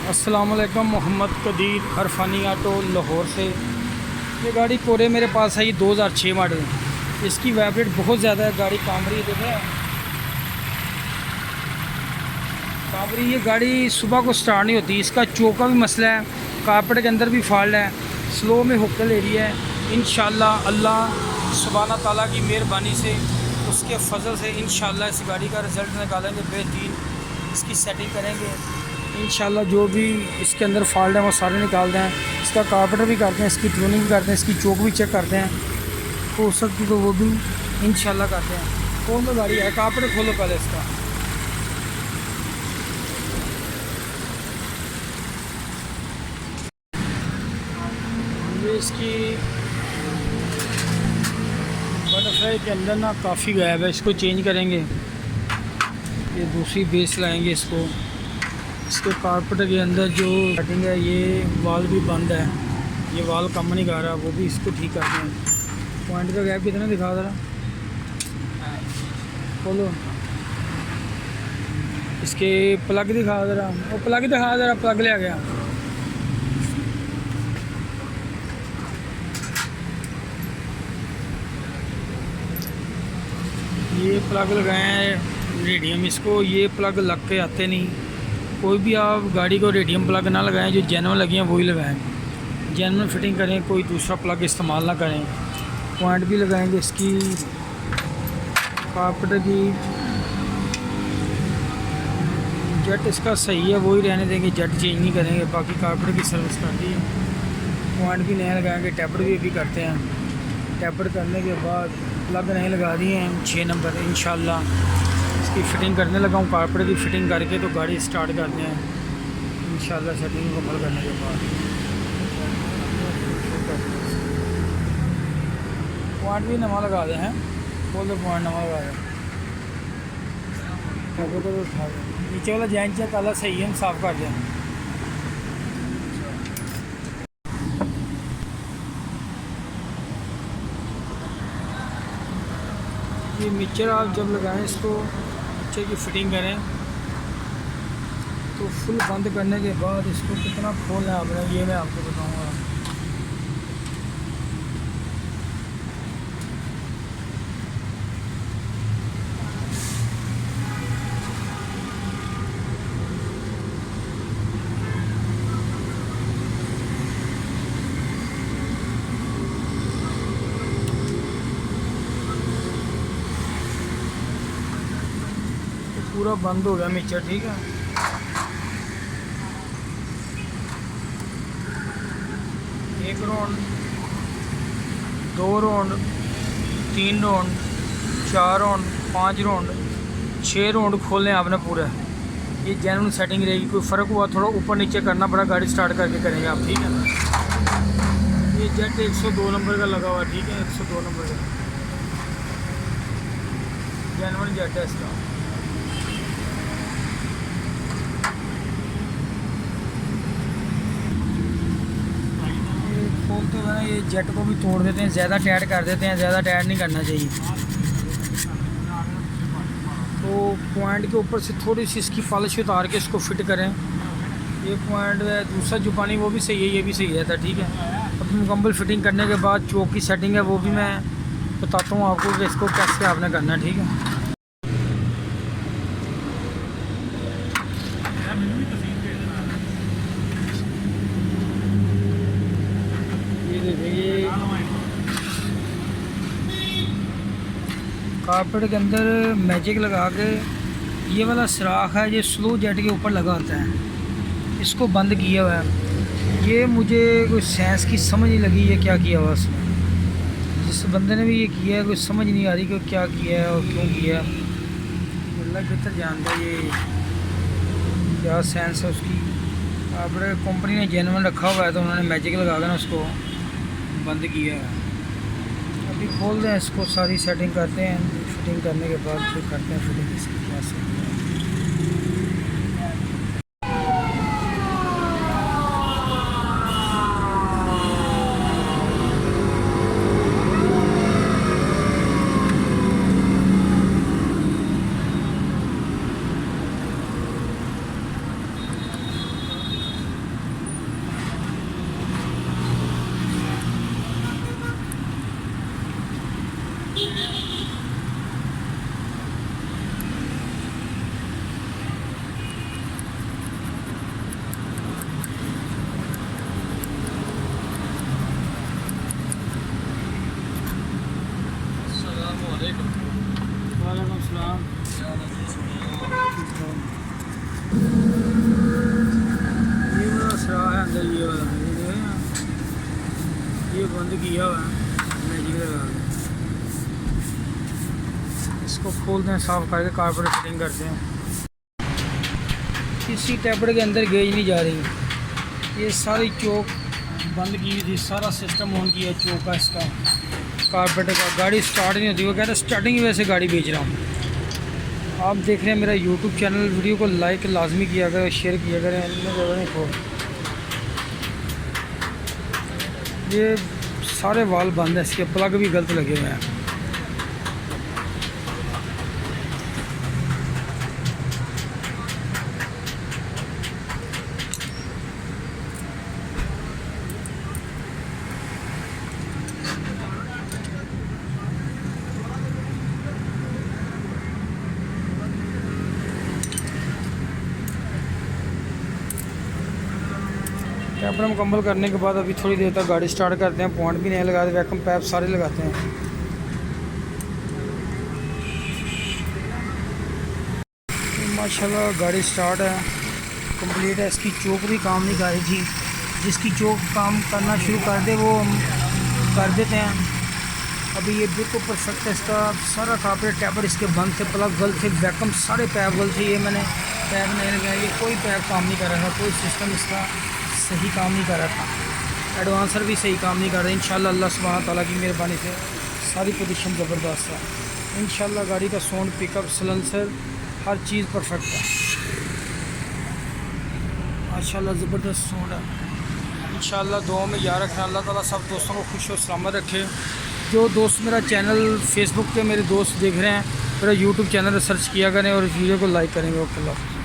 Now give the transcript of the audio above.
अस्सलाम वालेकुम। मोहम्मद कदीर हरफानी ऑटो लाहौर से। ये गाड़ी कोरे मेरे पास है, ये 2006 मॉडल। इसकी वाइब्रेट बहुत ज़्यादा है, गाड़ी काम रही है। देखें काम रही। ये गाड़ी सुबह को स्टार्ट नहीं होती। इसका चोक का भी मसला है, कारपेट के अंदर भी फॉल्ट है, स्लो में हुक्का ले रही है। इंशाल्लाह अल्लाह सुब्हाना ताला की मेहरबानी से, उसके फजल से इंशाल्लाह इस गाड़ी का रिज़ल्ट निकालेंगे बेहतरीन। इसकी सेटिंग करेंगे इंशाल्लाह। जो भी इसके अंदर फॉल्ट है वो सारे निकालते हैं। इसका कारपेटर भी करते हैं, इसकी ट्यूनिंग भी करते हैं, इसकी चोक भी चेक करते हैं। हो सकती तो वो भी इंशाल्लाह करते हैं। कौन सा गाड़ी है, कारपेटर खोलो पहले इसका। ये इसकी बटरफ्लाई के अंदर ना काफ़ी गायब है, इसको चेंज करेंगे। ये दूसरी बेस लाएंगे इसको। इसके कारपेटर के अंदर जो कटिंग है, ये वाल भी बंद है, ये वाल कम नहीं कर रहा, वो भी इसको ठीक करते हैं। पॉइंट का गैप कितना दिखा ज़रा, खोलो। इसके प्लग दिखा ज़रा, वो प्लग दिखा ज़रा, प्लग ले आ गया। ये प्लग लगाए हैं रेडियम, इसको ये प्लग लग के आते नहीं। कोई भी आप गाड़ी को रेडियम प्लग ना लगाएं, जो जेनुइन लगी हैं वही लगाएं। जेनुइन फिटिंग करें, कोई दूसरा प्लग इस्तेमाल ना करें। पॉइंट भी लगाएंगे इसकी कारपेटर की। जेट इसका सही है, वही रहने देंगे, जेट चेंज नहीं करेंगे। बाकी कारपेटर की सर्विस कर दी है। पॉइंट भी नया लगाएंगे, टैपर भी अभी करते हैं। टैपर करने के बाद प्लग नए लगा दिए हैं 6 नंबर। इंशाल्लाह इसकी फ़िटिंग करने लगा हूँ। कारपेट की फ़िटिंग करके तो गाड़ी स्टार्ट करते हैं इंशाल्लाह। सेटिंग मुकम्मल करने के बाद पॉइंट भी नवा लगा दें हैं। बोल दो पॉइंट नवा लगा दें। तो उठा दें, नीचे वाला जैन चेक वाला सही है, हम साफ़ कर दें। ये मिक्सचर आप जब लगाएं, इसको मिक्सचर की फ़िटिंग करें तो फुल बंद करने के बाद इसको कितना खोलना है आपने, ये मैं आपको बताऊंगा। पूरा बंद हो गया मिक्सचर, ठीक है। एक round, 2 round, 3 round, 4 round, 5 round, 6 round खोलने आपने पूरा। ये जेन्युइन सेटिंग रहेगी। कोई फ़र्क हुआ थोड़ा ऊपर नीचे करना पड़ा, गाड़ी स्टार्ट करके करेंगे आप, ठीक है ना। ये जेट 102 नंबर का लगा हुआ, ठीक है, 102 नंबर का जेन्युइन जेट है इसका। खोलते हुए ना ये जेट को भी तोड़ देते हैं, ज़्यादा टाइट कर देते हैं। ज़्यादा टाइट नहीं करना चाहिए। तो पॉइंट के ऊपर से थोड़ी सी इसकी पॉलिश उतार के इसको फिट करें। ये पॉइंट है, दूसरा जुपानी वो भी सही है, ये भी सही रहता है, ठीक है। अब मुकम्मल फिटिंग करने के बाद चोक की सेटिंग है, वो भी मैं बताता हूँ आपको कि इसको कैसे आपने करना है, ठीक है। ये कारपेट के अंदर मैजिक लगा के, ये वाला सुराख है, ये स्लो जेट के ऊपर लगा होता है, इसको बंद किया हुआ है। ये मुझे कोई साइंस की समझ नहीं लगी, ये क्या किया हुआ उसने। जिस बंदे ने भी ये किया है, कोई समझ नहीं आ रही कि क्या किया है और क्यों किया है। अल्लाह बेहतर जानता है ये क्या साइंस है उसकी। आपने कंपनी ने जेन्युइन रखा हुआ है, तो उन्होंने मैजिक लगा कर ना उसको बंद किया है। अभी खोल दें इसको, सारी सेटिंग करते हैं। फिटिंग करने के बाद फिर करते हैं फिटिंग इसकी क्या से। किया हुआ है मैजिक लगा के। इसको खोलते हैं, साफ़ करके कारपेट फिटिंग करते हैं। किसी टेबलेट के अंदर गेज नहीं जा रही। ये सारी चौक बंद की हुई थी, सारा सिस्टम ऑन किया चौक का, इसका कारपेट का। गाड़ी स्टार्ट नहीं होती, वो कह रहे स्टार्टिंग की वजह से गाड़ी बेच रहा हूँ। आप देख रहे हैं मेरा यूट्यूब चैनल, वीडियो को लाइक लाजमी किया करें, शेयर किया करें। ये सारे वाल बंद हैं, इसके प्लग भी गलत लगे हुए हैं। कैमरा मुकम्मल करने के बाद अभी थोड़ी देर तक गाड़ी स्टार्ट करते हैं। पॉइंट भी नहीं लगाते, वैक्यूम पैप सारे लगाते हैं। माशाल्लाह गाड़ी स्टार्ट है, कंप्लीट है। इसकी चौक भी काम नहीं कर रही थी, जिसकी चौक काम करना शुरू कर दे वो हम कर देते हैं। अभी ये बिल्कुल परफेक्ट है। इसका सारा कारपेट टैपर इसके बंद थे, प्लग गलत थे, वैक्यूम सारे पैप गलत थे। ये मैंने पैप नहीं लगाया, ये कोई पैप काम नहीं कर रहा था, कोई सिस्टम इसका सही काम नहीं कर रहा था। एडवांसर भी सही काम नहीं कर रहा। इंशाल्लाह अल्लाह सुब्हान ताला की मेहरबानी से सारी पोजीशन ज़बरदस्त है। इंशाल्लाह गाड़ी का साउंड, पिकअप, सलेंसर, हर चीज़ परफेक्ट है। माशाल्लाह ज़बरदस्त साउंड है। इंशाल्लाह दुआ में याद रखना, अल्लाह ताला सब दोस्तों को खुश और सलामत रखे। जो दोस्त मेरा चैनल फेसबुक पे मेरे दोस्त देख रहे हैं, मेरा यूट्यूब चैनल सर्च किया करें और वीडियो को लाइक करेंगे। ओके।